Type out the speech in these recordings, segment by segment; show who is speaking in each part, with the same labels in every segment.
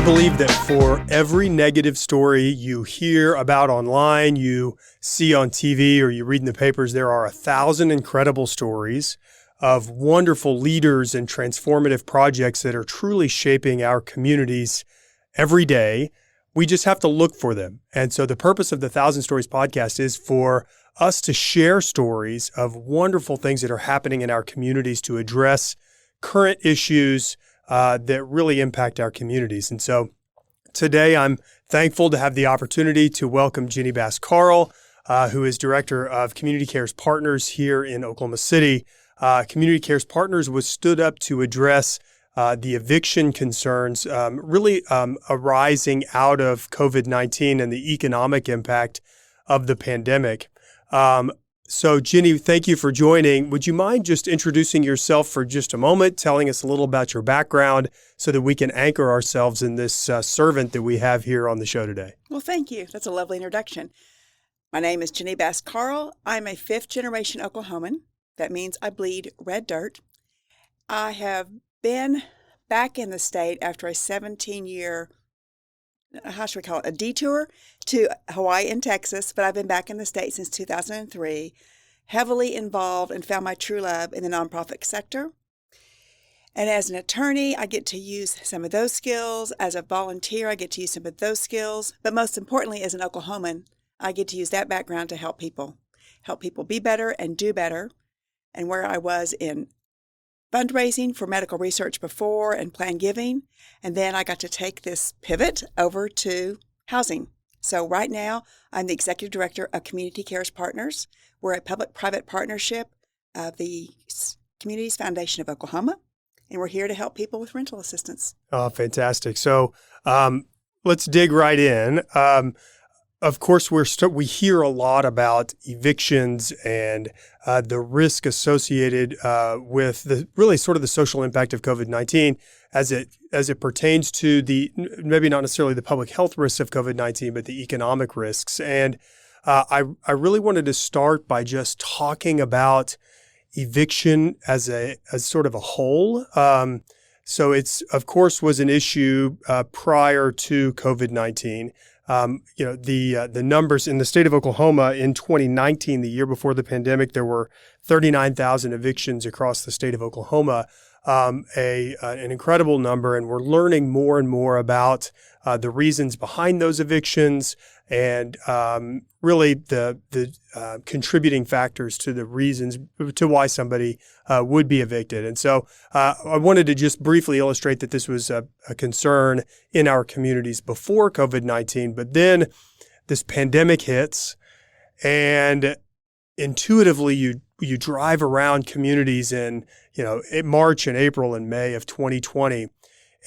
Speaker 1: believe that for every negative story you hear about online, you see on TV, or you read in the papers, there are 1,000 incredible stories of wonderful leaders and transformative projects that are truly shaping our communities every day. We just have to look for them. And so the purpose of the 1,000 Stories podcast is for us to share stories of wonderful things that are happening in our communities to address current issues that really impact our communities. And so today I'm thankful to have the opportunity to welcome Jenny Bass-Carl, who is Director of Community Cares Partners here in Oklahoma City. Community Cares Partners was stood up to address the eviction concerns really arising out of COVID-19 and the economic impact of the pandemic. So Jenny, thank you for joining. Would you mind just introducing yourself for just a moment, telling us a little about your background so that we can anchor ourselves in this servant that we have here on the show today?
Speaker 2: Well, thank you. That's a lovely introduction. My name is Jenny Bass-Carl. I'm a fifth-generation Oklahoman. That means I bleed red dirt. I have been back in the state after a 17-year, how should we call it, a detour to Hawaii and Texas, but I've been back in the state since 2003, heavily involved and found my true love in the nonprofit sector. And as an attorney, I get to use some of those skills. As a volunteer, I get to use some of those skills. But most importantly, as an Oklahoman, I get to use that background to help people be better and do better. And where I was in fundraising for medical research before and plan giving. And then I got to take this pivot over to housing. So right now, I'm the Executive Director of Community Cares Partners. We're a public-private partnership of the Communities Foundation of Oklahoma, and we're here to help people with rental assistance.
Speaker 1: Oh, fantastic. So let's dig right in. Of course, we hear a lot about evictions and the risk associated with the really sort of the social impact of COVID-19 as it pertains to the maybe not necessarily the public health risks of COVID-19, but the economic risks. And I really wanted to start by just talking about eviction as sort of a whole. So it's of course was an issue prior to COVID-19. The numbers in the state of Oklahoma in 2019, the year before the pandemic, there were 39,000 evictions across the state of Oklahoma, an incredible number. And we're learning more and more about the reasons behind those evictions and really the contributing factors to the reasons to why somebody would be evicted. And so I wanted to just briefly illustrate that this was a concern in our communities before COVID-19, but then this pandemic hits, and intuitively you drive around communities in March and April and May of 2020,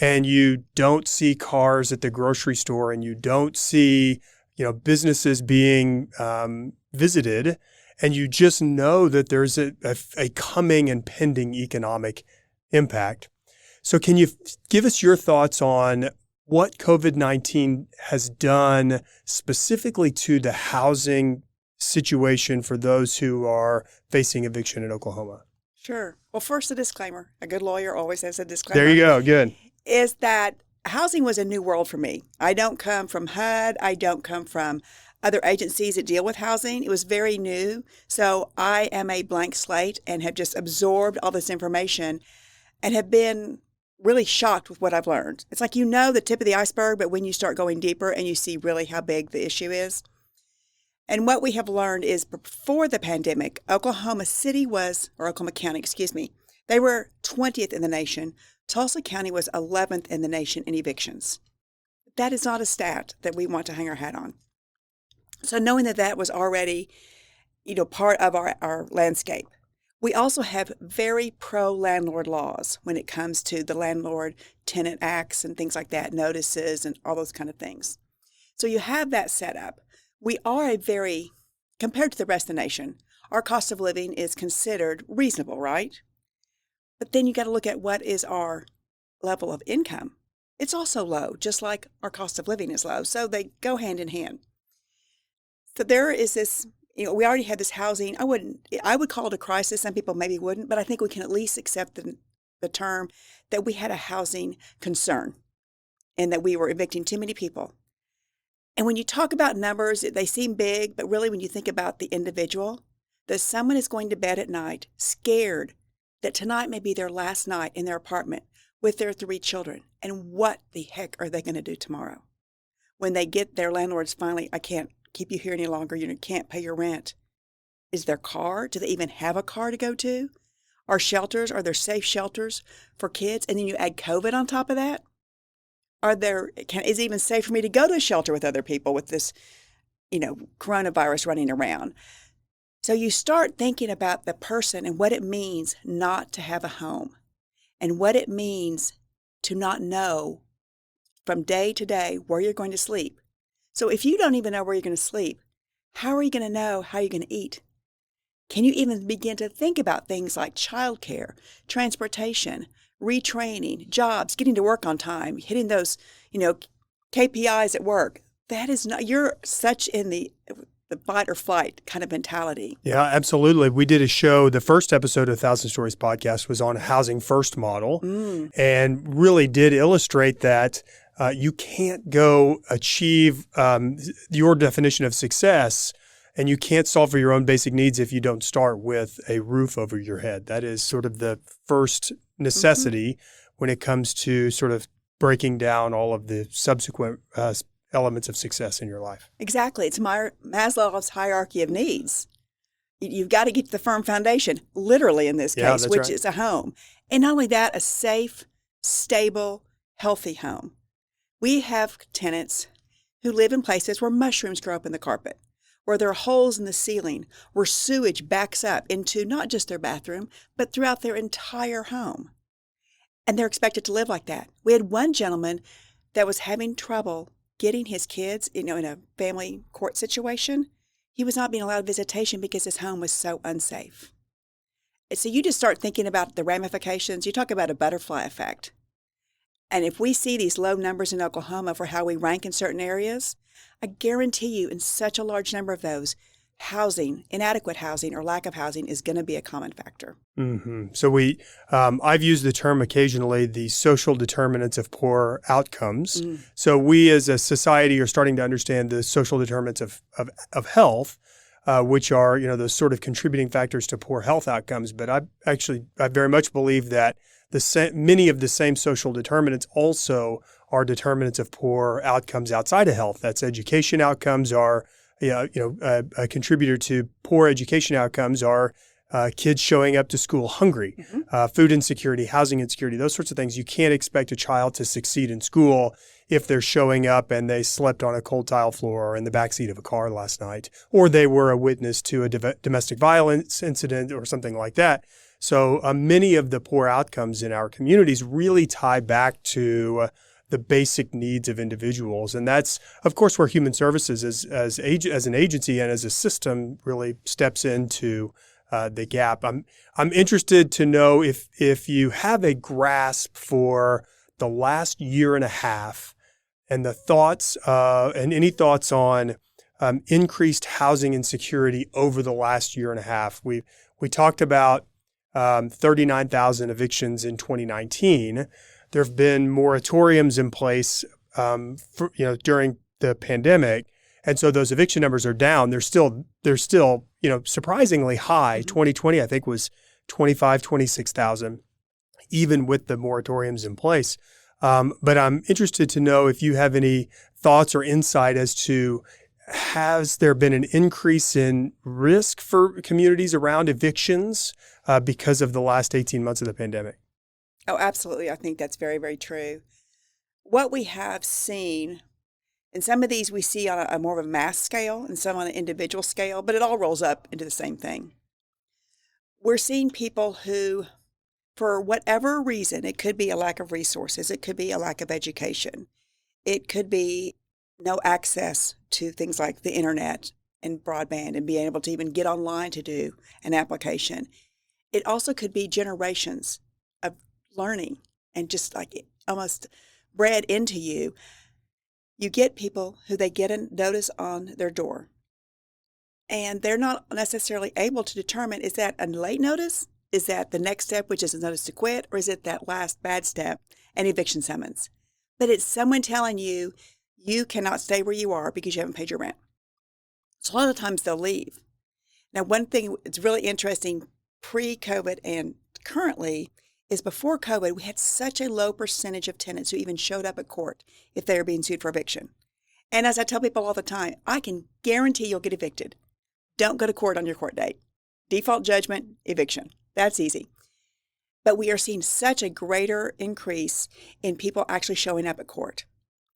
Speaker 1: and you don't see cars at the grocery store, and you don't see businesses being visited, and you just know that there's a coming and pending economic impact. So can you give us your thoughts on what COVID-19 has done specifically to the housing situation for those who are facing eviction in Oklahoma?
Speaker 2: Sure. Well, first, a disclaimer. A good lawyer always has a disclaimer.
Speaker 1: There you go. Good.
Speaker 2: Is that housing was a new world for me. I don't come from HUD. I don't come from other agencies that deal with housing. It was very new. So I am a blank slate and have just absorbed all this information and have been really shocked with what I've learned. It's like the tip of the iceberg, but when you start going deeper and you see really how big the issue is. And what we have learned is before the pandemic, Oklahoma County, they were 20th in the nation. Tulsa County was 11th in the nation in evictions. That is not a stat that we want to hang our hat on. So knowing that was already, part of our landscape. We also have very pro-landlord laws when it comes to the landlord tenant acts and things like that, notices and all those kind of things. So you have that set up. We are compared to the rest of the nation, our cost of living is considered reasonable, right? But then you got to look at what is our level of income. It's also low, just like our cost of living is low. So they go hand in hand. So there is this, we already had this housing. I would call it a crisis. Some people maybe wouldn't, but I think we can at least accept the term that we had a housing concern. and that we were evicting too many people. And when you talk about numbers, they seem big, but really when you think about the individual, that someone is going to bed at night scared that tonight may be their last night in their apartment with their 3 children. And what the heck are they going to do tomorrow? When they get their landlords finally, I can't keep you here any longer, you can't pay your rent. Is their car? Do they even have a car to go to? Are there safe shelters for kids? And then you add COVID on top of that? Is it even safe for me to go to a shelter with other people with this, coronavirus running around? So you start thinking about the person and what it means not to have a home and what it means to not know from day to day where you're going to sleep. So if you don't even know where you're going to sleep, how are you going to know how you're going to eat? Can you even begin to think about things like childcare, transportation, retraining, jobs, getting to work on time, hitting those, KPIs at work? That is not, you're such in the fight or flight kind of mentality.
Speaker 1: Yeah, absolutely. We did a show, the first episode of 1,000 Stories podcast was on a housing first model and really did illustrate that you can't go achieve your definition of success and you can't solve for your own basic needs if you don't start with a roof over your head. That is sort of the first necessity when it comes to sort of breaking down all of the subsequent elements of success in your life.
Speaker 2: Exactly. It's Maslow's hierarchy of needs. You've got to get to the firm foundation, literally in this case, which is a home. And not only that, a safe, stable, healthy home. We have tenants who live in places where mushrooms grow up in the carpet, where there are holes in the ceiling, where sewage backs up into not just their bathroom, but throughout their entire home. And they're expected to live like that. We had one gentleman that was having trouble getting his kids, in a family court situation. He was not being allowed visitation because his home was so unsafe. And so you just start thinking about the ramifications. You talk about a butterfly effect. And if we see these low numbers in Oklahoma for how we rank in certain areas, I guarantee you in such a large number of those, housing, inadequate housing or lack of housing is going to be a common factor.
Speaker 1: Mm-hmm. So I've used the term occasionally, the social determinants of poor outcomes. So we as a society are starting to understand the social determinants of health, which are, those sort of contributing factors to poor health outcomes. But I very much believe that many of the same social determinants also are determinants of poor outcomes outside of health. That's education outcomes are, a contributor to poor education outcomes are kids showing up to school hungry, food insecurity, housing insecurity, those sorts of things. You can't expect a child to succeed in school if they're showing up and they slept on a cold tile floor or in the backseat of a car last night, or they were a witness to a domestic violence incident or something like that. So many of the poor outcomes in our communities really tie back to the basic needs of individuals. And that's, of course, where human services as an agency and as a system really steps into the gap. I'm interested to know if you have a grasp for the last year and a half and the thoughts and any thoughts on increased housing insecurity over the last year and a half. We talked about 39,000 evictions in 2019. There have been moratoriums in place during the pandemic. And so those eviction numbers are down. They're still surprisingly high. 2020, I think, was 26,000, even with the moratoriums in place. But I'm interested to know if you have any thoughts or insight as to, has there been an increase in risk for communities around evictions because of the last 18 months of the pandemic?
Speaker 2: Oh, absolutely. I think that's very, very true. What we have seen, and some of these we see on a more of a mass scale and some on an individual scale, but it all rolls up into the same thing. We're seeing people who, for whatever reason, it could be a lack of resources, it could be a lack of education, it could be no access to things like the internet and broadband and being able to even get online to do an application. It also could be generations of learning and just like almost bred into you. You get people who they get a notice on their door and they're not necessarily able to determine, is that a late notice? Is that the next step, which is a notice to quit? Or is it that last bad step, an eviction summons? but it's someone telling you, you cannot stay where you are because you haven't paid your rent. So a lot of times they'll leave. Now, one thing that's really interesting pre-COVID and currently is before COVID, we had such a low percentage of tenants who even showed up at court if they were being sued for eviction. And as I tell people all the time, I can guarantee you'll get evicted. Don't go to court on your court date. Default judgment, eviction. That's easy. But we are seeing such a greater increase in people actually showing up at court.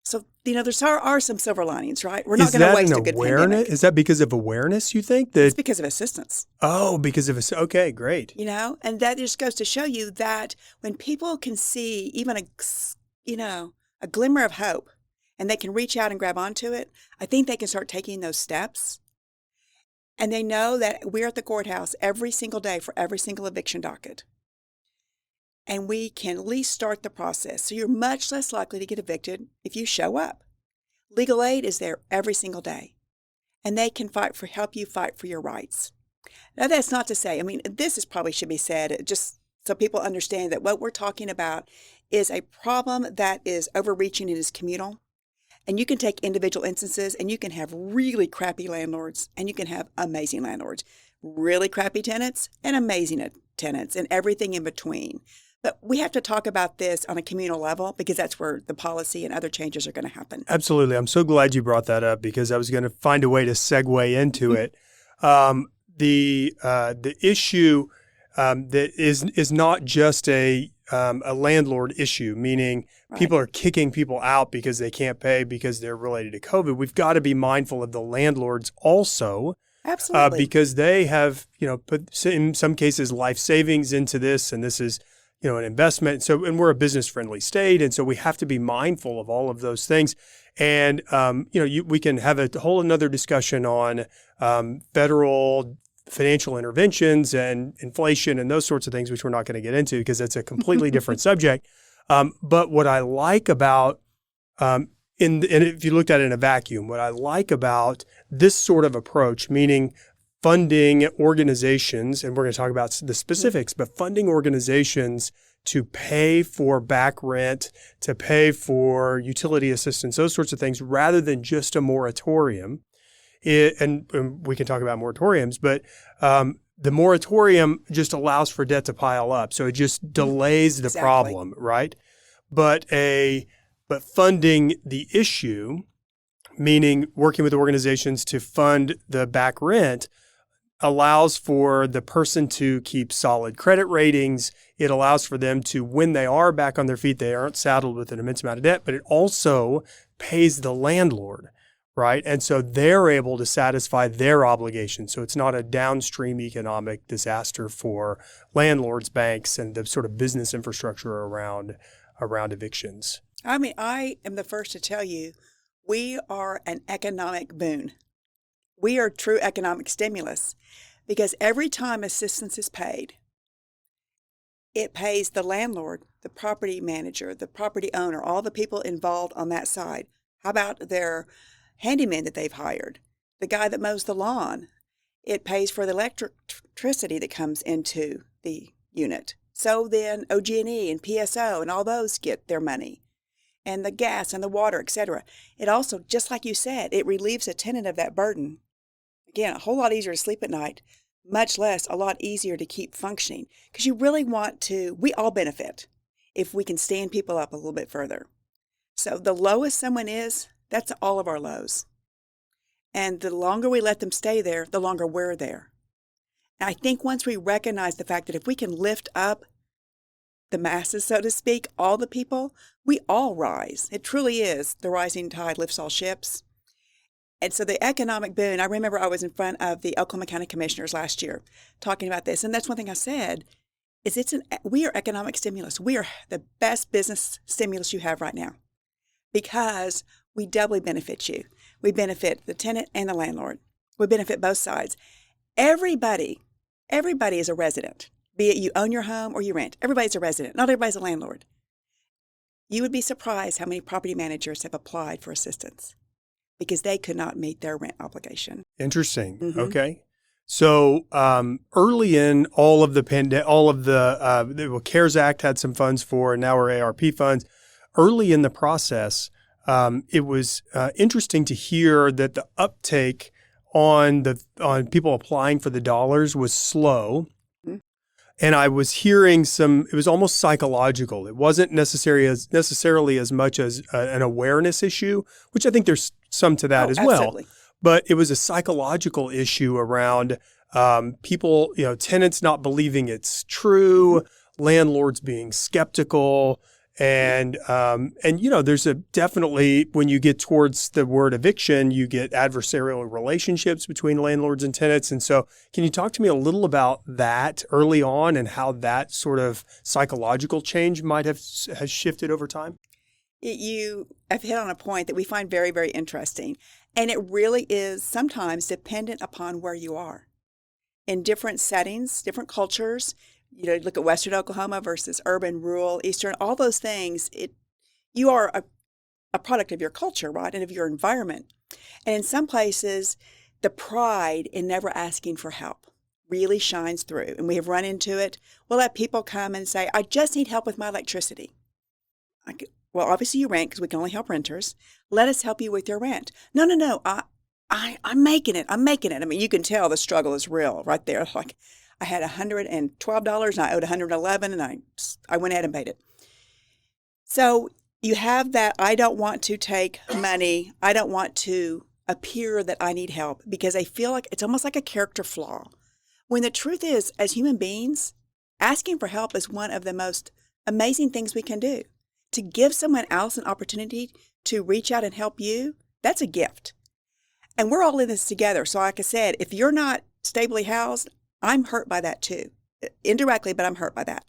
Speaker 2: So, there are some silver linings, right? We're not going to waste a good pandemic.
Speaker 1: Is that because of awareness, you think?
Speaker 2: It's because of assistance.
Speaker 1: Oh, because of okay, great.
Speaker 2: And that just goes to show you that when people can see even a glimmer of hope and they can reach out and grab onto it, I think they can start taking those steps. And they know that we're at the courthouse every single day for every single eviction docket. And we can at least start the process. So you're much less likely to get evicted if you show up. Legal aid is there every single day. And they can help you fight for your rights. Now, that's not to say, this probably should be said just so people understand that what we're talking about is a problem that is overreaching and is communal. And you can take individual instances and you can have really crappy landlords and you can have amazing landlords, really crappy tenants and amazing tenants and everything in between. But we have to talk about this on a communal level because that's where the policy and other changes are going to happen.
Speaker 1: Absolutely. I'm so glad you brought that up because I was going to find a way to segue into it. The issue that is not just a landlord issue, meaning people are kicking people out because they can't pay because they're related to COVID. We've got to be mindful of the landlords also.
Speaker 2: Absolutely.
Speaker 1: Because they have, put in some cases life savings into this, and this is an investment. So, and we're a business-friendly state, and so we have to be mindful of all of those things. And we can have a whole another discussion on federal financial interventions and inflation and those sorts of things, which we're not going to get into because that's a completely different subject. But what I like about and if you looked at it in a vacuum, what I like about this sort of approach, meaning funding organizations, and we're going to talk about the specifics, but funding organizations to pay for back rent, to pay for utility assistance, those sorts of things, rather than just a moratorium. And we can talk about moratoriums, but the moratorium just allows for debt to pile up. So it just delays the problem, right? But funding the issue, meaning working with organizations to fund the back rent, allows for the person to keep solid credit ratings. It allows for them to, when they are back on their feet, they aren't saddled with an immense amount of debt, but it also pays the landlord, right? And so they're able to satisfy their obligations. So it's not a downstream economic disaster for landlords, banks, and the sort of business infrastructure around evictions.
Speaker 2: I am the first to tell you, we are an economic boon. We are true economic stimulus because every time assistance is paid, it pays the landlord, the property manager, the property owner, all the people involved on that side. How about their handyman that they've hired, the guy that mows the lawn? It pays for the electricity that comes into the unit. So then OG&E and PSO and all those get their money. And the gas and the water, etc. It also, just like you said, it relieves a tenant of that burden. Again, a whole lot easier to sleep at night, much less a lot easier to keep functioning. Because you really want to, we all benefit if we can stand people up a little bit further. So the lowest someone is, that's all of our lows. And the longer we let them stay there, the longer we're there. And I think once we recognize the fact that if we can lift up the masses, so to speak, all the people, we all rise. It truly is the rising tide lifts all ships. And so the economic boon, I remember I was in front of the Oklahoma County Commissioners last year talking about this. And that's one thing I said, is we are economic stimulus. We are the best business stimulus you have right now because we doubly benefit you. We benefit the tenant and the landlord. We benefit both sides. Everybody is a resident, be it you own your home or you rent. Everybody's a resident. Not everybody's a landlord. You would be surprised how many property managers have applied for assistance because they could not meet their rent obligation.
Speaker 1: Interesting. Mm-hmm. Okay. So early in all of the CARES Act had some funds for, and now we're ARP funds. early in the process, it was interesting to hear that the uptake on people applying for the dollars was slow. And I was hearing it was almost psychological. It wasn't necessarily as much as an awareness issue, which I think there's some to that as
Speaker 2: absolutely.
Speaker 1: well. But it was a psychological issue around people, tenants not believing it's true, landlords being skeptical. And there's definitely, when you get towards the word eviction, you get adversarial relationships between landlords and tenants. And so can you talk to me a little about that early on and how that sort of psychological change has shifted over time?
Speaker 2: You have hit on a point that we find very, very interesting. And it really is sometimes dependent upon where you are. In different settings, different cultures, look at Western Oklahoma versus urban, rural, Eastern, all those things. You are a product of your culture, right, and of your environment. And in some places, the pride in never asking for help really shines through. And we have run into it. We'll have people come and say, I just need help with my electricity. Well, obviously you rent because we can only help renters. Let us help you with your rent. No. I'm making it. I mean, you can tell the struggle is real right there. Like, I had $112 and I owed $111 and I went ahead and paid it. So you have that, I don't want to take money. I don't want to appear that I need help because I feel like it's almost like a character flaw. When the truth is, as human beings, asking for help is one of the most amazing things we can do. To give someone else an opportunity to reach out and help you, that's a gift. And we're all in this together. So like I said, if you're not stably housed, I'm hurt by that too. Indirectly, but I'm hurt by that.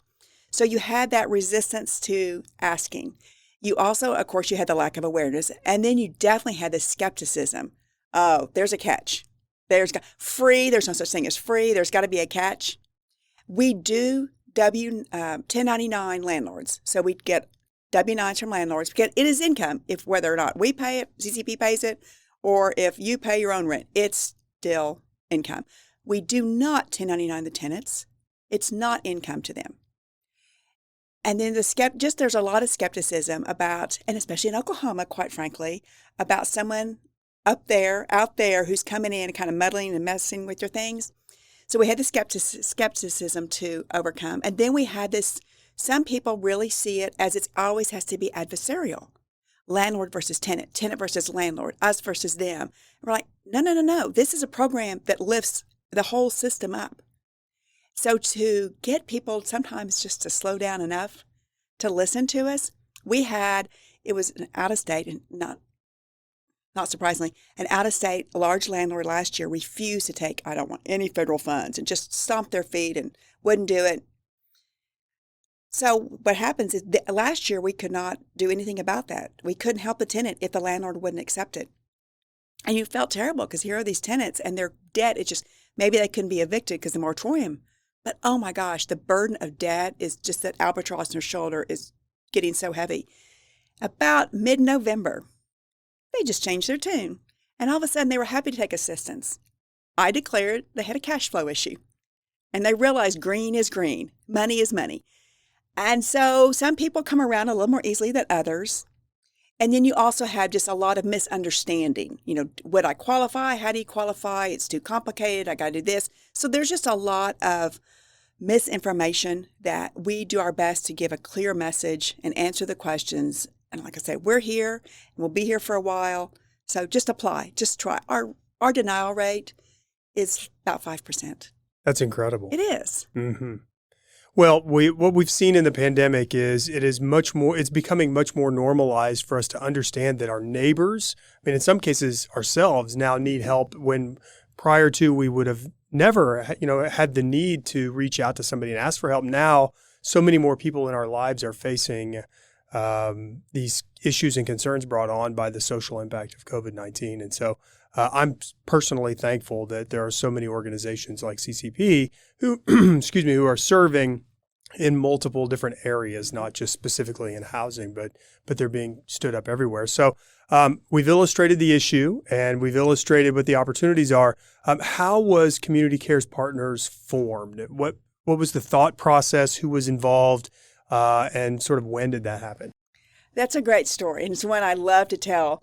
Speaker 2: So you had that resistance to asking. You also, of course, you had the lack of awareness. And then you definitely had the skepticism. Oh, there's a catch. There's no such thing as free. There's got to be a catch. We do 1099 landlords. So we get W-9s from landlords because it is income. If whether or not we pay it, CCP pays it, or if you pay your own rent, it's still income. We do not 1099 the tenants. It's not income to them. And then there's a lot of skepticism about, and especially in Oklahoma, quite frankly, about someone out there who's coming in and kind of muddling and messing with your things. So we had the skepticism to overcome. And then we had this, some people really see it as it always has to be adversarial. Landlord versus tenant, tenant versus landlord, us versus them. And we're like, no. This is a program that lifts the whole system up. So to get people sometimes just to slow down enough to listen to us, it was an out-of-state, and not surprisingly, an out-of-state large landlord last year refused to take, I don't want any federal funds, and just stomped their feet and wouldn't do it. So what happens is last year we could not do anything about that. We couldn't help the tenant if the landlord wouldn't accept it. And you felt terrible because here are these tenants and their debt is just, maybe they couldn't be evicted because of the moratorium. But oh my gosh, the burden of debt is just that albatross on their shoulder is getting so heavy. About mid-November, they just changed their tune. And all of a sudden they were happy to take assistance. I declared they had a cash flow issue. And they realized green is green, money is money. And so some people come around a little more easily than others. And then you also have just a lot of misunderstanding. Would I qualify? How do you qualify? It's too complicated. I got to do this. So there's just a lot of misinformation that we do our best to give a clear message and answer the questions. And like I said, we're here and we'll be here for a while. So just apply, just try. Our denial rate is about 5%.
Speaker 1: That's incredible.
Speaker 2: It is.
Speaker 1: Mm-hmm. Well, what we've seen in the pandemic is it's becoming much more normalized for us to understand that our neighbors, I mean, in some cases ourselves, now need help when prior to we would have never, had the need to reach out to somebody and ask for help. Now, so many more people in our lives are facing these issues and concerns brought on by the social impact of COVID-19. And so I'm personally thankful that there are so many organizations like CCP who, who are serving in multiple different areas, not just specifically in housing, but they're being stood up everywhere. So we've illustrated the issue and we've illustrated what the opportunities are. How was Community Cares Partners formed? What was the thought process? Who was involved? And sort of when did that happen?
Speaker 2: That's a great story, and it's one I love to tell.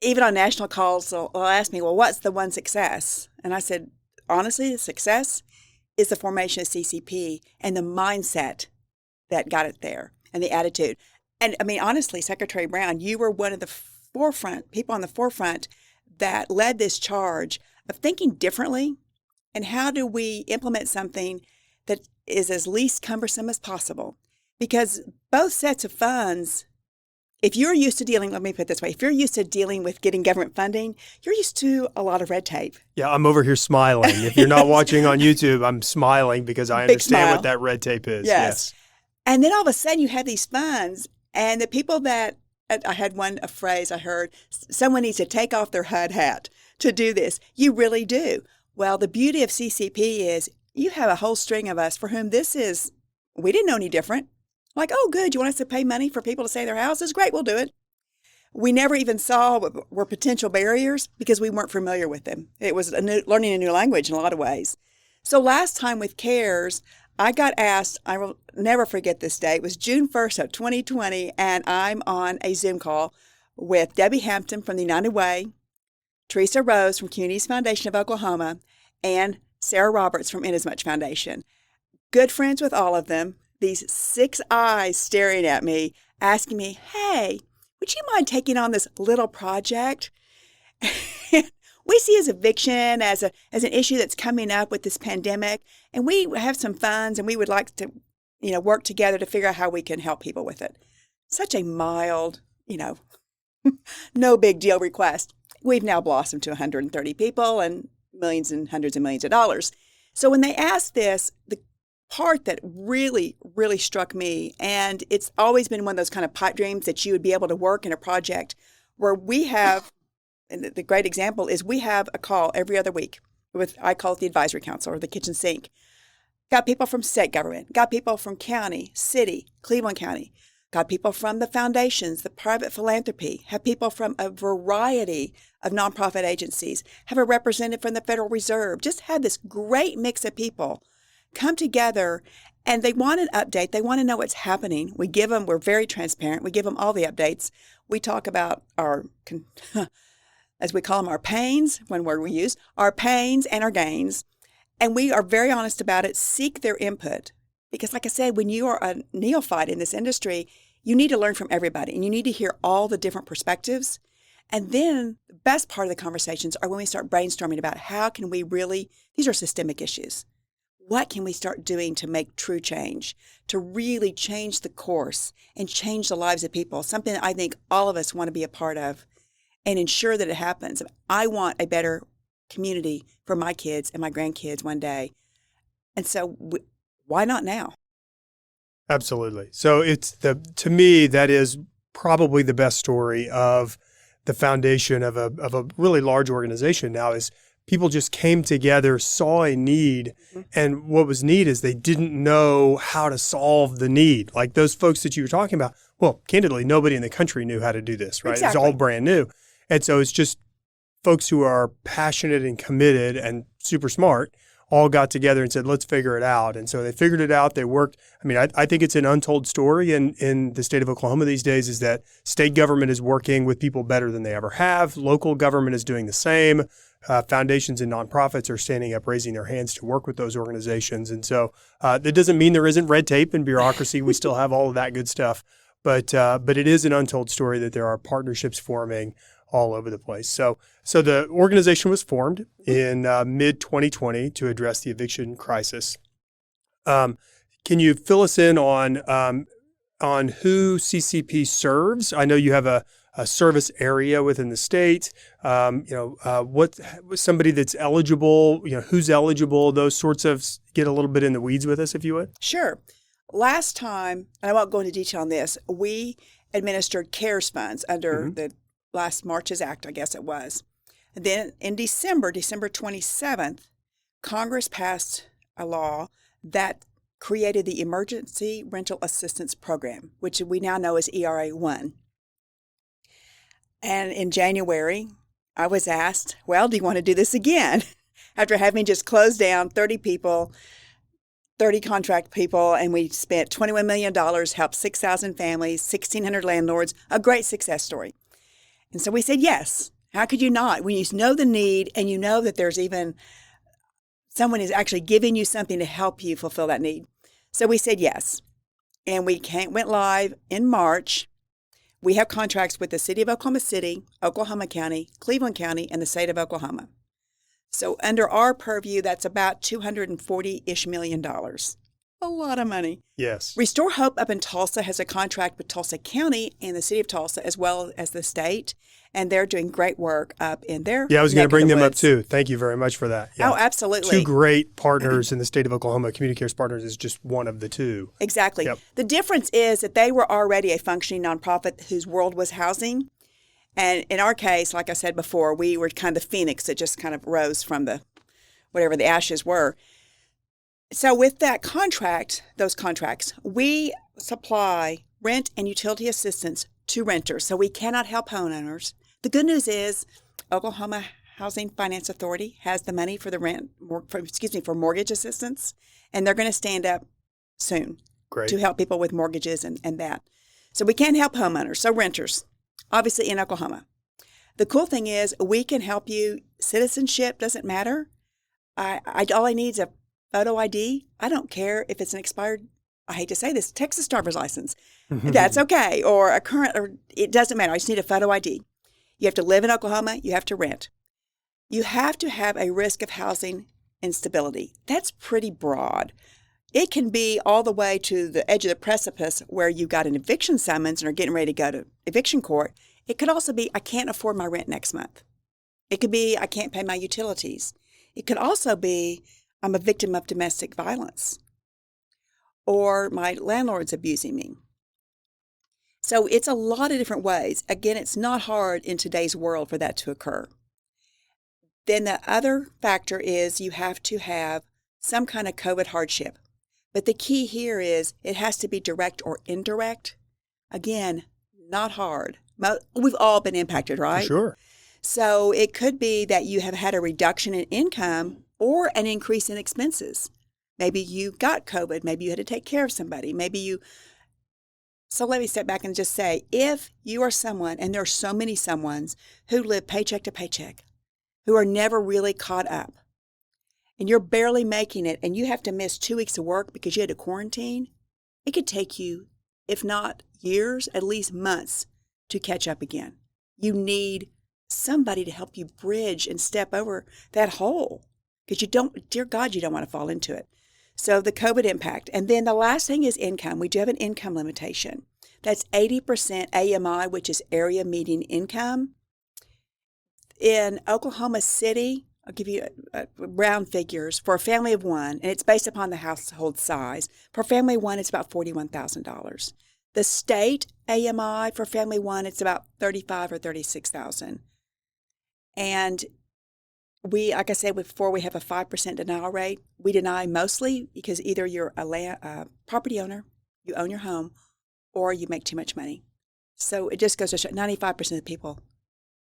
Speaker 2: Even on national calls, they'll ask me, well, what's the one success? And I said, honestly, the success is the formation of CCP and the mindset that got it there and the attitude. And I mean, honestly, Secretary Brown, you were one of the people on the forefront that led this charge of thinking differently and how do we implement something that is as least cumbersome as possible. Because both sets of funds, if you're used to dealing, let me put it this way, if you're used to dealing with getting government funding, you're used to a lot of red tape.
Speaker 1: Yeah, I'm over here smiling. If you're not watching on YouTube, I'm smiling because I understand what that red tape is. Yes.
Speaker 2: And then all of a sudden you have these funds, and the people that, I had a phrase I heard, someone needs to take off their HUD hat to do this. You really do. Well, the beauty of CCP is you have a whole string of us for whom this is, we didn't know any different. Like, oh, good, you want us to pay money for people to stay in their houses? Great, we'll do it. We never even saw what were potential barriers because we weren't familiar with them. It was learning a new language in a lot of ways. So last time with CARES, I got asked, I will never forget this day, it was June 1st of 2020, and I'm on a Zoom call with Debbie Hampton from the United Way, Teresa Rose from Communities Foundation of Oklahoma, and Sarah Roberts from Inasmuch Foundation. Good friends with all of them. These 6 eyes staring at me, asking me, hey, would you mind taking on this little project? We see as eviction as an issue that's coming up with this pandemic, and we have some funds, and we would like to, work together to figure out how we can help people with it. Such a mild, no big deal request. We've now blossomed to 130 people and millions and hundreds of millions of dollars. So when they asked this, the part that really, really struck me, and it's always been one of those kind of pipe dreams that you would be able to work in a project where we have, and the great example is we have a call every other week with, I call it the advisory council or the kitchen sink. Got people from state government, got people from county, city, Cleveland County, got people from the foundations, the private philanthropy, have people from a variety of nonprofit agencies, have a representative from the Federal Reserve, just had this great mix of people come together, and they want an update. They want to know what's happening. We're very transparent. We give them all the updates. We talk about our, as we call them, our pains, one word we use, our pains and our gains. And we are very honest about it, seek their input. Because like I said, when you are a neophyte in this industry, you need to learn from everybody, and you need to hear all the different perspectives. And then the best part of the conversations are when we start brainstorming about how can we really, these are systemic issues. What can we start doing to make true change, to really change the course and change the lives of people, something that I think all of us want to be a part of and ensure that it happens. I want a better community for my kids and my grandkids one day. And so why not now?
Speaker 1: Absolutely. So to me, that is probably the best story of the foundation of a really large organization now is people just came together, saw a need, and what was neat is they didn't know how to solve the need. Like those folks that you were talking about, well, candidly, nobody in the country knew how to do this, right?
Speaker 2: Exactly.
Speaker 1: It's all brand new. And so it's just folks who are passionate and committed and super smart all got together and said, let's figure it out. And so they figured it out. They worked. I mean, I think it's an untold story in the state of Oklahoma these days is that state government is working with people better than they ever have. Local government is doing the same. Foundations and nonprofits are standing up, raising their hands to work with those organizations. And so that doesn't mean there isn't red tape and bureaucracy. We still have all of that good stuff. But it is an untold story that there are partnerships forming all over the place. So the organization was formed in mid-2020 to address the eviction crisis. Can you fill us in on who CCP serves? I know you have a service area within the state. What somebody that's eligible, who's eligible, those sorts of, get a little bit in the weeds with us, if you would.
Speaker 2: Sure. Last time, and I won't go into detail on this, we administered CARES funds under the last March's Act, I guess it was. And then in December 27th, Congress passed a law that created the Emergency Rental Assistance Program, which we now know as ERA 1. And in January, I was asked, well, do you want to do this again? After having just closed down 30 people, 30 contract people, and we spent $21 million, helped 6,000 families, 1,600 landlords, a great success story. And so we said, yes. How could you not? When you know the need and you know that there's even someone is actually giving you something to help you fulfill that need. So we said yes. And we went live in March. We have contracts with the City of Oklahoma City, Oklahoma County, Cleveland County, and the state of Oklahoma. So under our purview, that's about $240-ish million. A lot of money.
Speaker 1: Yes.
Speaker 2: Restore Hope up in Tulsa has a contract with Tulsa County and the city of Tulsa as well as the state, and they're doing great work up in their
Speaker 1: Yeah, I was going to
Speaker 2: neck
Speaker 1: bring
Speaker 2: of the
Speaker 1: them up
Speaker 2: woods.
Speaker 1: too. Thank you very much for that. Yeah.
Speaker 2: Oh, absolutely.
Speaker 1: Two great partners in the state of Oklahoma. Community Cares Partners is just one of the two.
Speaker 2: Exactly.
Speaker 1: Yep.
Speaker 2: The difference is that they were already a functioning nonprofit whose world was housing. And in our case, like I said before, we were kind of the phoenix that just kind of rose from the whatever the ashes were. So with that contract, those contracts, we supply rent and utility assistance to renters. So we cannot help homeowners. The good news is Oklahoma Housing Finance Authority has the money for the for mortgage assistance, and they're going to stand up soon
Speaker 1: Great.
Speaker 2: to help people with mortgages and that. So we can't help homeowners, so renters, obviously in Oklahoma. The cool thing is we can help you. Citizenship doesn't matter. All I need is a photo ID. I don't care if it's an expired, I hate to say this, Texas driver's license. That's okay. Or a current, or it doesn't matter. I just need a photo ID. You have to live in Oklahoma. You have to rent. You have to have a risk of housing instability. That's pretty broad. It can be all the way to the edge of the precipice where you've got an eviction summons and are getting ready to go to eviction court. It could also be, I can't afford my rent next month. It could be, I can't pay my utilities. It could also be, I'm a victim of domestic violence, or my landlord's abusing me. So it's a lot of different ways. Again, it's not hard in today's world for that to occur. Then the other factor is you have to have some kind of COVID hardship. But the key here is it has to be direct or indirect. Again, not hard. We've all been impacted, right?
Speaker 1: For sure.
Speaker 2: So it could be that you have had a reduction in income or an increase in expenses. Maybe you got COVID. Maybe you had to take care of somebody. So let me step back and just say, if you are someone, and there are so many someones who live paycheck to paycheck, who are never really caught up, and you're barely making it, and you have to miss 2 weeks of work because you had to quarantine, it could take you, if not years, at least months to catch up again. You need somebody to help you bridge and step over that hole because dear God, you don't want to fall into it. So the COVID impact. And then the last thing is income. We do have an income limitation. That's 80% AMI, which is area median income. In Oklahoma City, I'll give you round figures, for a family of one, and it's based upon the household size. For family one, it's about $41,000. The state AMI for family one, it's about $35,000 or $36,000. And we, like I said before, we have a 5% denial rate. We deny mostly because either you're a property owner, you own your home, or you make too much money. So it just goes to show 95% of people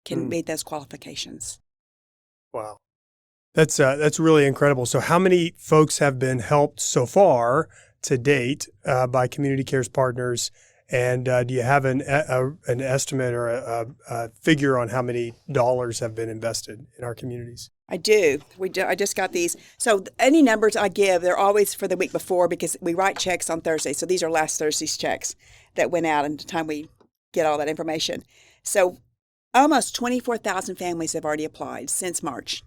Speaker 2: can meet those qualifications.
Speaker 1: Wow. That's really incredible. So how many folks have been helped so far to date by Community Cares Partners? And do you have an estimate or a figure on how many dollars have been invested in our communities?
Speaker 2: I do. I just got these. So any numbers I give, they're always for the week before because we write checks on Thursday. So these are last Thursday's checks that went out and the time we get all that information. So almost 24,000 families have already applied since March.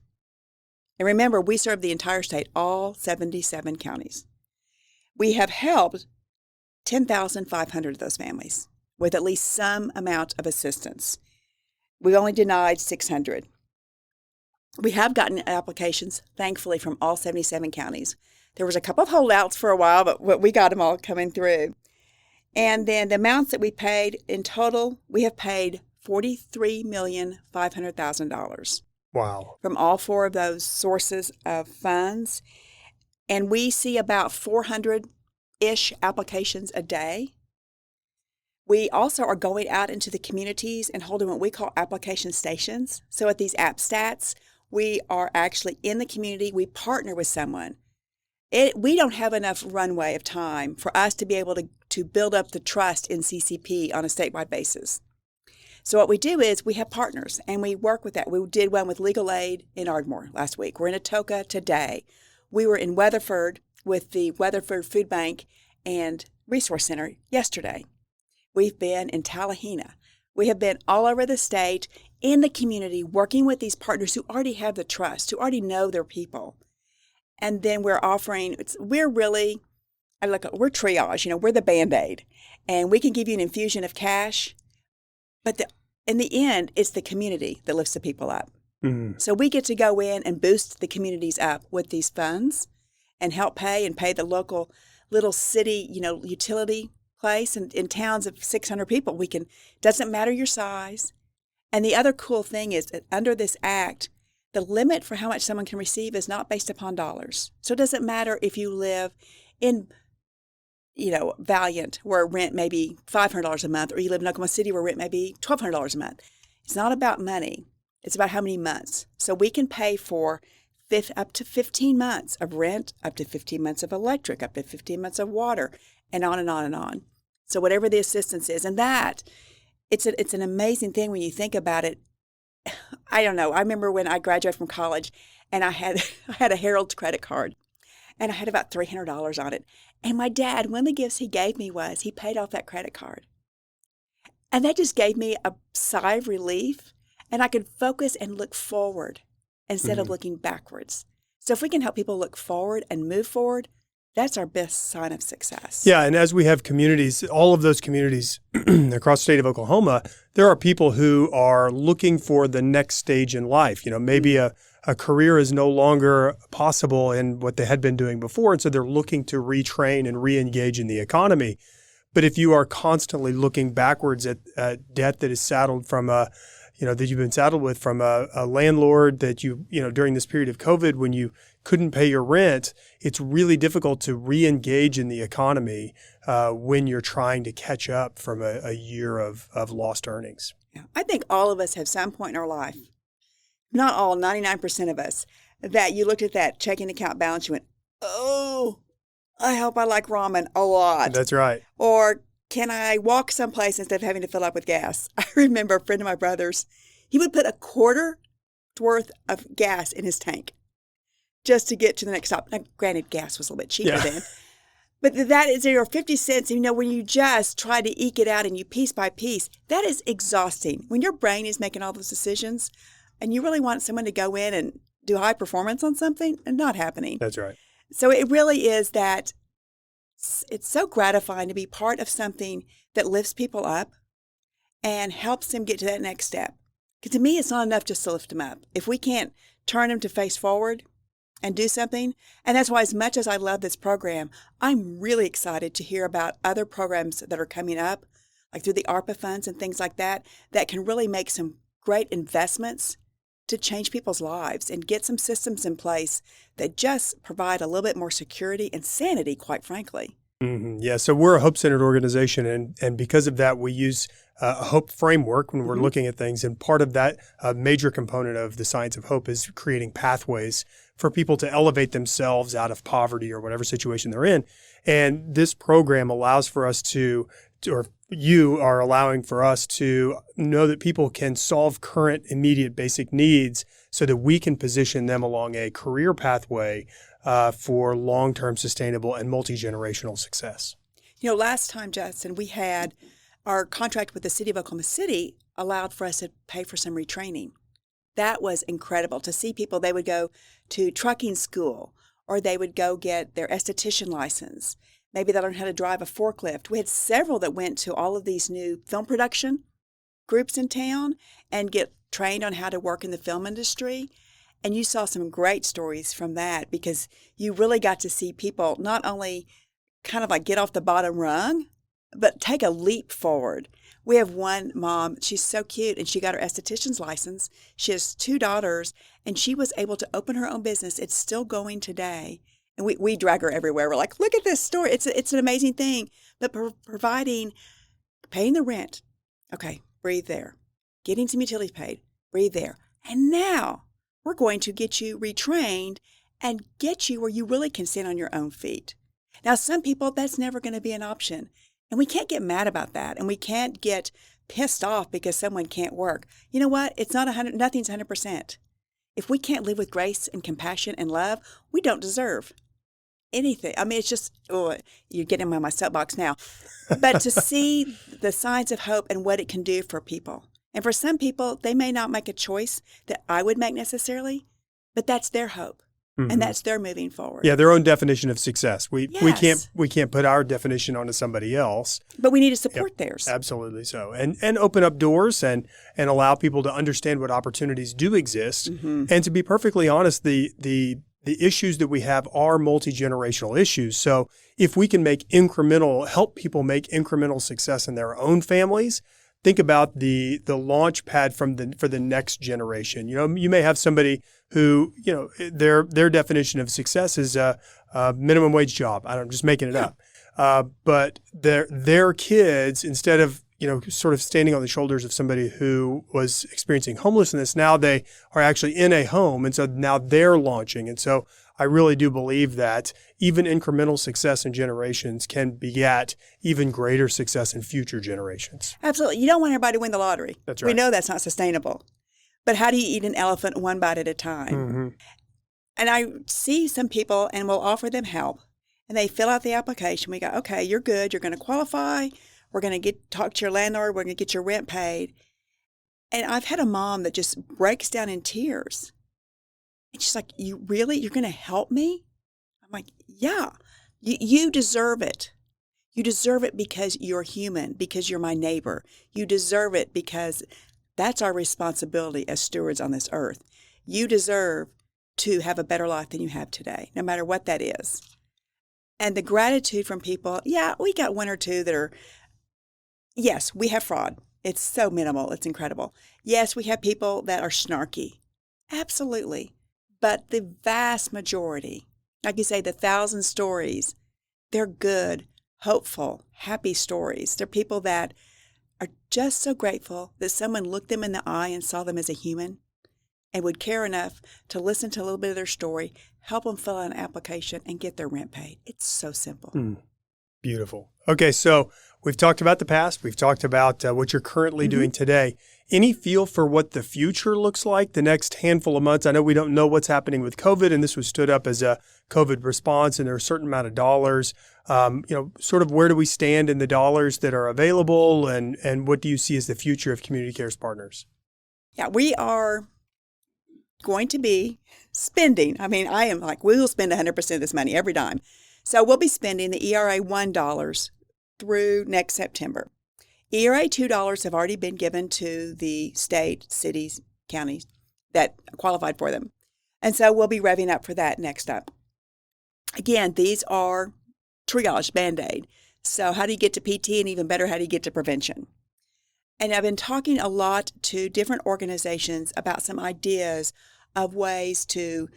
Speaker 2: And remember, we serve the entire state, all 77 counties. We have helped 10,500 of those families with at least some amount of assistance. We only denied 600. We have gotten applications, thankfully, from all 77 counties. There was a couple of holdouts for a while, but we got them all coming through. And then the amounts that we paid in total, we have paid $43,500,000.
Speaker 1: Wow.
Speaker 2: From all four of those sources of funds. And we see about 400-ish applications a day. We also are going out into the communities and holding what we call application stations. So at these app stats, we are actually in the community. We partner with someone. We don't have enough runway of time for us to be able to build up the trust in CCP on a statewide basis. So what we do is we have partners, and we work with that. We did one with Legal Aid in Ardmore last week. We're in Atoka today. We were in Weatherford with the Weatherford Food Bank and Resource Center yesterday. We've been in Tallahena. We have been all over the state, in the community, working with these partners who already have the trust, who already know their people. And then we're offering, we're triage, we're the Band-Aid. And we can give you an infusion of cash, but in the end, it's the community that lifts the people up.
Speaker 1: Mm.
Speaker 2: So we get to go in and boost the communities up with these funds and help pay the local little city, utility place. And in towns of 600 people, doesn't matter your size. And the other cool thing is that under this act, the limit for how much someone can receive is not based upon dollars. So it doesn't matter if you live in, Valiant, where rent may be $500 a month, or you live in Oklahoma City where rent may be $1,200 a month. It's not about money. It's about how many months. So we can pay for up to 15 months of rent, up to 15 months of electric, up to 15 months of water, and on and on and on. So whatever the assistance is, and that, it's an amazing thing when you think about it. I don't know. I remember when I graduated from college, and I had a Harold's credit card, and I had about $300 on it. And my dad, one of the gifts he gave me was he paid off that credit card. And that just gave me a sigh of relief, and I could focus and look forward instead of looking backwards. So if we can help people look forward and move forward, that's our best sign of success.
Speaker 1: Yeah, and as we have communities, all of those communities across the state of Oklahoma, there are people who are looking for the next stage in life. Maybe a career is no longer possible in what they had been doing before, and so they're looking to retrain and re-engage in the economy. But if you are constantly looking backwards at debt that is saddled from that you've been saddled with from a landlord that during this period of COVID when you couldn't pay your rent, it's really difficult to re-engage in the economy when you're trying to catch up from a year of lost earnings.
Speaker 2: Yeah. I think all of us have some point in our life, not all, 99% of us, that you looked at that checking account balance, you went, oh, I hope I like ramen a lot.
Speaker 1: That's right.
Speaker 2: Or can I walk someplace instead of having to fill up with gas? I remember a friend of my brother's, he would put a quarter worth of gas in his tank just to get to the next stop. Now, granted, gas was a little bit cheaper then. But that is, 50 cents, when you just try to eke it out and you piece by piece, that is exhausting. When your brain is making all those decisions and you really want someone to go in and do high performance on something, and not happening.
Speaker 1: That's right.
Speaker 2: So it really is that it's so gratifying to be part of something that lifts people up and helps them get to that next step. Because to me, it's not enough just to lift them up. If we can't turn them to face forward and do something, and that's why as much as I love this program, I'm really excited to hear about other programs that are coming up, like through the ARPA funds and things like that, that can really make some great investments to change people's lives and get some systems in place that just provide a little bit more security and sanity, quite frankly.
Speaker 1: Mm-hmm. Yeah, so we're a hope-centered organization, and because of that, we use a hope framework when we're looking at things. And part of that, a major component of the science of hope is creating pathways for people to elevate themselves out of poverty or whatever situation they're in. And this program allows for us or you are allowing for us to know that people can solve current immediate basic needs so that we can position them along a career pathway for long-term sustainable and multi-generational success.
Speaker 2: Last time, Justin, we had our contract with the city of Oklahoma City allowed for us to pay for some retraining. That was incredible to see people. They would go to trucking school, or they would go get their esthetician license. Maybe they learned how to drive a forklift. We had several that went to all of these new film production groups in town and get trained on how to work in the film industry. And you saw some great stories from that because you really got to see people not only kind of like get off the bottom rung, but take a leap forward. We have one mom, she's so cute, and she got her esthetician's license. She has 2 daughters, and she was able to open her own business. It's still going today. And we drag her everywhere. We're like, look at this story. It's an amazing thing. But paying the rent, okay, breathe there. Getting some utilities paid, breathe there. And now we're going to get you retrained and get you where you really can stand on your own feet. Now, some people, that's never going to be an option. And we can't get mad about that. And we can't get pissed off because someone can't work. You know what? It's not 100, nothing's 100%. If we can't live with grace and compassion and love, we don't deserve anything. I mean, it's just, oh, you're getting on my soapbox now. But to see the signs of hope and what it can do for people. And for some people, they may not make a choice that I would make necessarily, but that's their hope. And that's their moving forward.
Speaker 1: Yeah, their own definition of success. We
Speaker 2: Yes.
Speaker 1: we can't put our definition onto somebody else.
Speaker 2: But we need to support theirs.
Speaker 1: Absolutely so. And open up doors and allow people to understand what opportunities do exist. And to be perfectly honest, the issues that we have are multi-generational issues. So if we can help people make incremental success in their own families, think about the launch pad for the next generation. You know, you may have somebody who, you know, their definition of success is a minimum wage job. I'm just making it up. But their kids, instead of, you know, sort of standing on the shoulders of somebody who was experiencing homelessness, now they are actually in a home. And so now they're launching. And so I really do believe that even incremental success in generations can beget even greater success in future generations.
Speaker 2: Absolutely. You don't want everybody to win the lottery.
Speaker 1: That's right.
Speaker 2: We know that's not sustainable. But how do you eat an elephant one bite at a time? And I see some people, and we'll offer them help, and they fill out the application. We go, okay, you're good. You're going to qualify. We're going to talk to your landlord. We're going to get your rent paid. And I've had a mom that just breaks down in tears. And she's like, you're going to help me? I'm like, yeah, you deserve it. You deserve it because you're human, because you're my neighbor. You deserve it because that's our responsibility as stewards on this earth. You deserve to have a better life than you have today, no matter what that is. And the gratitude from people, yeah, we got one or two that are, yes, we have fraud. It's so minimal. It's incredible. Yes, we have people that are snarky. Absolutely. But the vast majority, like you say, the 1,000 stories, they're good, hopeful, happy stories. They're people that are just so grateful that someone looked them in the eye and saw them as a human and would care enough to listen to a little bit of their story, help them fill out an application, and get their rent paid. It's so simple.
Speaker 1: Beautiful. Okay, so we've talked about the past. We've talked about what you're currently doing today. Any feel for what the future looks like the next handful of months? I know we don't know what's happening with COVID, and this was stood up as a COVID response, and there are a certain amount of dollars. You know, sort of where do we stand in the dollars that are available, and what do you see as the future of Community Cares Partners? Yeah,
Speaker 2: we are going to be spending. I mean, I am like, we will spend 100% of this money every dime. So we'll be spending the ERA $1 through next September. ERA $2 have already been given to the state, cities, counties that qualified for them. And so we'll be revving up for that next up. Again, these are triage, Band-Aid. So how do you get to PT, and even better, how do you get to prevention? And I've been talking a lot to different organizations about some ideas of ways to,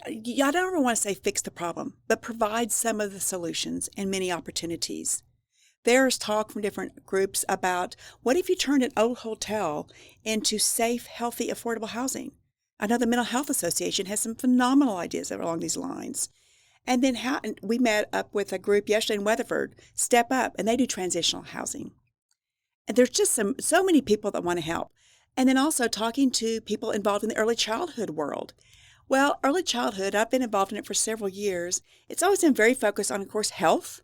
Speaker 2: I don't ever want to say fix the problem, but provide some of the solutions and many opportunities. There's talk from different groups about what if you turned an old hotel into safe, healthy, affordable housing? I know the Mental Health Association has some phenomenal ideas along these lines. And then we met up with a group yesterday in Weatherford, Step Up, and they do transitional housing. And there's just so many people that want to help. And then also talking to people involved in the early childhood world. Well, early childhood, I've been involved in it for several years. It's always been very focused on, of course, health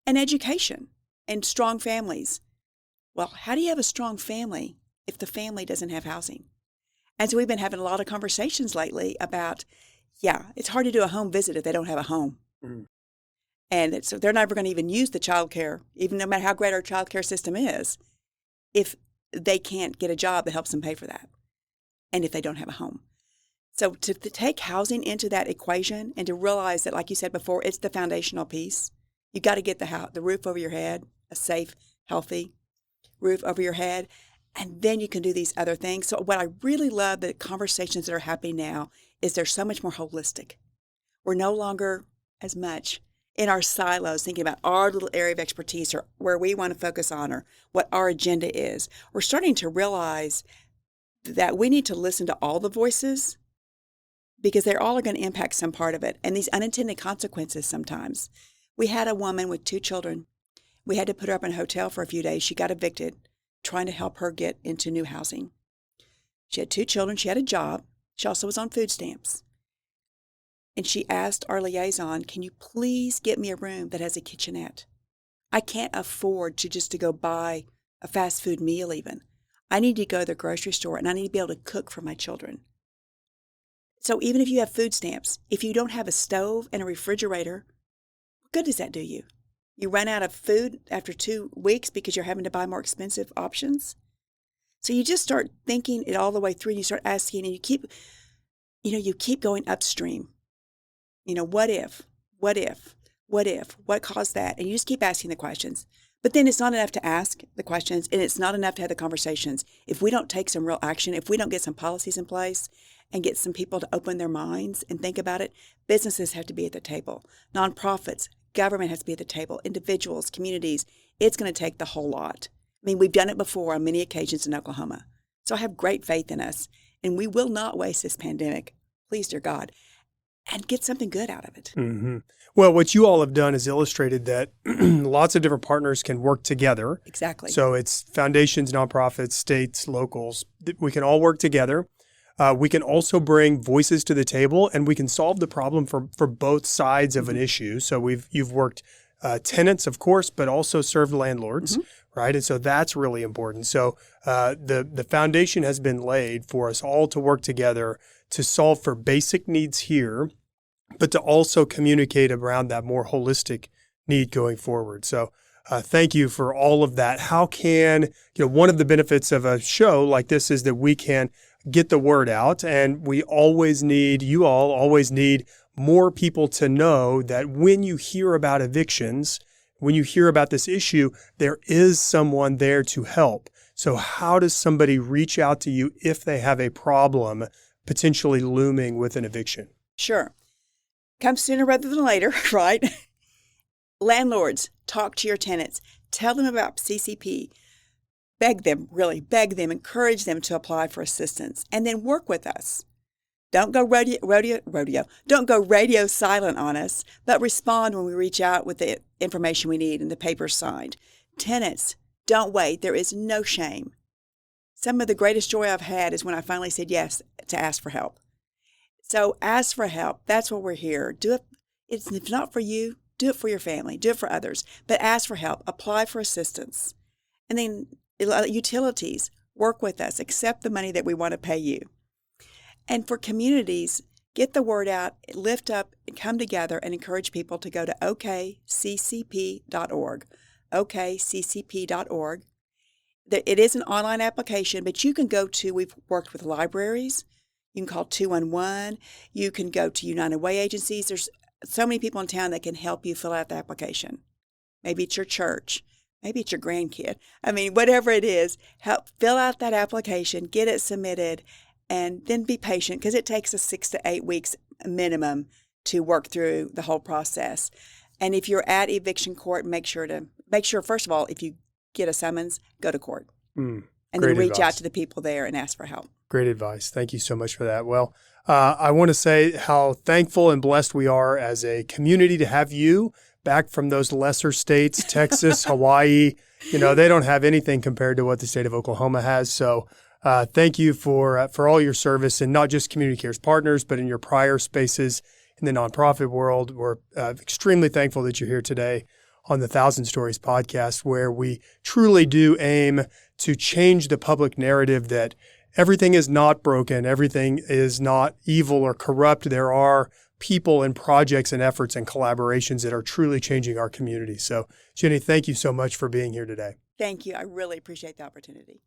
Speaker 2: and education and strong families. Well, how do you have a strong family if the family doesn't have housing? And so we've been having a lot of conversations lately about, it's hard to do a home visit if they don't have a home. And so they're never going to even use the child care, even no matter how great our child care system is, if they can't get a job that helps them pay for that, and if they don't have a home. So to take housing into that equation and to realize that, like you said before, it's the foundational piece. You got to get the roof over your head, a safe, healthy roof over your head, and then you can do these other things. So what I really love, the conversations that are happening now, is they're so much more holistic. We're no longer as much in our silos thinking about our little area of expertise or where we want to focus on or what our agenda is. We're starting to realize that we need to listen to all the voices because they're all going to impact some part of it. And these unintended consequences sometimes. We had a woman with 2 children. We had to put her up in a hotel for a few days. She got evicted, trying to help her get into new housing. She had 2 children. She had a job. She also was on food stamps. And she asked our liaison, can you please get me a room that has a kitchenette? I can't afford to go buy a fast food meal even. I need to go to the grocery store and I need to be able to cook for my children. So even if you have food stamps, if you don't have a stove and a refrigerator, what good does that do you? You run out of food after 2 weeks because you're having to buy more expensive options. So you just start thinking it all the way through and you start asking and you keep going upstream. What if, what caused that? And you just keep asking the questions. But then it's not enough to ask the questions and it's not enough to have the conversations. If we don't take some real action, if we don't get some policies in place and get some people to open their minds and think about it, businesses have to be at the table. Nonprofits, government has to be at the table, individuals, communities. It's going to take the whole lot. I mean, we've done it before on many occasions in Oklahoma. So I have great faith in us and we will not waste this pandemic, please, dear God, and get something good out of it.
Speaker 1: Mm-hmm. Well, what you all have done is illustrated that lots of different partners can work together.
Speaker 2: Exactly.
Speaker 1: So it's foundations, nonprofits, states, locals. We can all work together. We can also bring voices to the table, and we can solve the problem for both sides of an issue. So you've worked tenants, of course, but also served landlords, right? And so that's really important. So the foundation has been laid for us all to work together to solve for basic needs here, but to also communicate around that more holistic need going forward. So thank you for all of that. How can, one of the benefits of a show like this is that we can get the word out, and you all always need more people to know that when you hear about evictions, when you hear about this issue, there is someone there to help. So how does somebody reach out to you if they have a problem potentially looming with an eviction?
Speaker 2: Sure. Come sooner rather than later, right? Landlords, talk to your tenants. Tell them about CCP. Beg them, encourage them to apply for assistance, and then work with us. Don't go Don't go radio silent on us, but respond when we reach out with the information we need and the papers signed. Tenants, don't wait. There is no shame. Some of the greatest joy I've had is when I finally said yes to ask for help. So ask for help. That's what we're here. Do it. If not for you, do it for your family. Do it for others. But ask for help. Apply for assistance. And then utilities, work with us. Accept the money that we want to pay you. And for communities, get the word out, lift up, and come together and encourage people to go to okccp.org. okccp.org. It is an online application, but you can we've worked with libraries. You can call 211. You can go to United Way agencies. There's so many people in town that can help you fill out the application. Maybe it's your church. Maybe it's your grandkid. I mean, whatever it is, help fill out that application, get it submitted, and then be patient because it takes us 6 to 8 weeks minimum to work through the whole process. And if you're at eviction court, make sure, first of all, if you get a summons, go to court. And then reach out to the people there and ask for help.
Speaker 1: Great advice. Thank you so much for that. Well, I want to say how thankful and blessed we are as a community to have you back from those lesser states, Texas, Hawaii. They don't have anything compared to what the state of Oklahoma has. So thank you for all your service, and not just Community Cares Partners, but in your prior spaces in the nonprofit world. We're extremely thankful that you're here today on the Thousand Stories podcast, where we truly do aim to change the public narrative that everything is not broken, everything is not evil or corrupt. There are people and projects and efforts and collaborations that are truly changing our community. So, Jenny, thank you so much for being here today.
Speaker 2: Thank you. I really appreciate the opportunity.